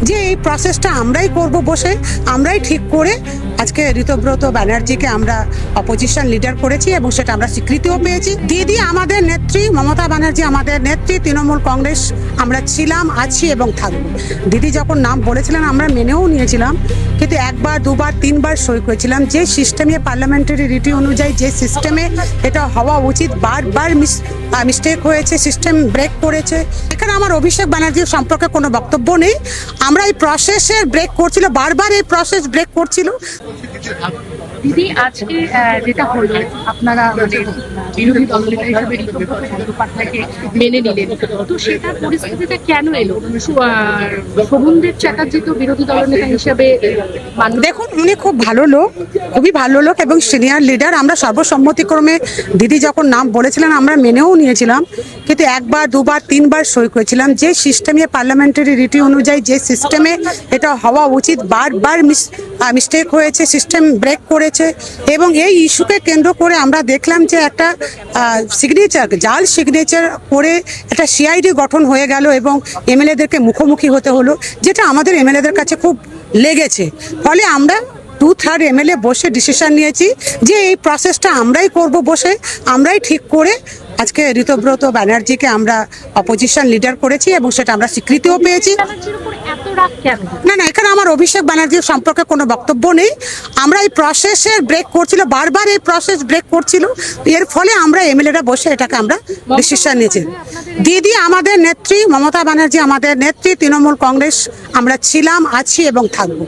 যে এই প্রসেসটা আমরাই করব বসে, আমরাই ঠিক করে আজকে ঋতব্রত ব্যানার্জিকে আমরা অপোজিশন লিডার করেছি এবং সেটা আমরা স্বীকৃতিও পেয়েছি। দিদি আমাদের নেত্রী, মমতা ব্যানার্জি আমাদের নেত্রী, তৃণমূল কংগ্রেস আমরা ছিলাম, আছি এবং থাকব। দিদি যখন নাম বলেছিলেন আমরা মেনেও নিয়েছিলাম, কিন্তু একবার দুবার তিনবার সই করেছিলাম। যে সিস্টেমে পার্লামেন্টারি রীতি অনুযায়ী যে সিস্টেমে এটা হওয়া উচিত, বারবার মিস্টেক হয়েছে, সিস্টেম ব্রেক করেছে। এখানে আমার অভিষেক ব্যানার্জির সম্পর্কে কোনো বক্তব্য নেই। আমরা এই প্রসেসের ব্রেক করছিল, বারবার এই প্রসেস ব্রেক করছিল। দিদি আজকে যেটা হলো, আপনারা মানে বিরোধী দলনেতা হিসেবে ঋতব্রত বন্দ্যোপাধ্যায়কে মেনে নিলেন, তো সেটার পরিস্থিতিটা কেন এলো? শোভনদেব চ্যাটার্জি তো বিরোধী দলনেতা হিসেবে দেখুন, উনি খুব ভালো লোক, খুবই ভালো লোক এবং সিনিয়র লিডার। আমরা সর্বসম্মতিক্রমে দিদি যখন নাম বলেছিলেন আমরা মেনেও নিয়েছিলাম, কিন্তু একবার দুবার তিনবার সই করেছিলাম। যে সিস্টেমে পার্লামেন্টারি রীতি অনুযায়ী যে সিস্টেমে এটা হওয়া উচিত, বারবার মিস্টেক হয়েছে, সিস্টেম ব্রেক করেছে। এবং এই ইস্যুকে কেন্দ্র করে আমরা দেখলাম যে একটা সিগনেচার, জাল সিগনেচার করে একটা সিআইডি গঠন হয়ে গেল এবং এমএলএদেরকে মুখোমুখি হতে হলো, যেটা আমাদের এমএলএদের কাছে খুব লেগেছে। ফলে আমরা 2/3 এমএলএ বসে ডিসিশন নিয়েছি যে এই প্রসেসটা আমরাই করব বসে, আমরাই ঠিক করে আজকে ঋতব্রত ব্যানার্জিকে আমরা অপোজিশন লিডার করেছি এবং সেটা আমরা স্বীকৃতিও পেয়েছি। না না, এখানে আমার অভিষেক ব্যানার্জির সম্পর্কে কোনো বক্তব্য নেই। আমরা এই প্রসেসের ব্রেক করছিল, বারবার এই প্রসেস ব্রেক করছিল। এর ফলে আমরা এমএলএরা বসে এটাকে আমরা ডিসিশন নিয়েছি। দিদি আমাদের নেত্রী, মমতা ব্যানার্জি আমাদের নেত্রী, তৃণমূল কংগ্রেস আমরা ছিলাম, আছি এবং থাকবো।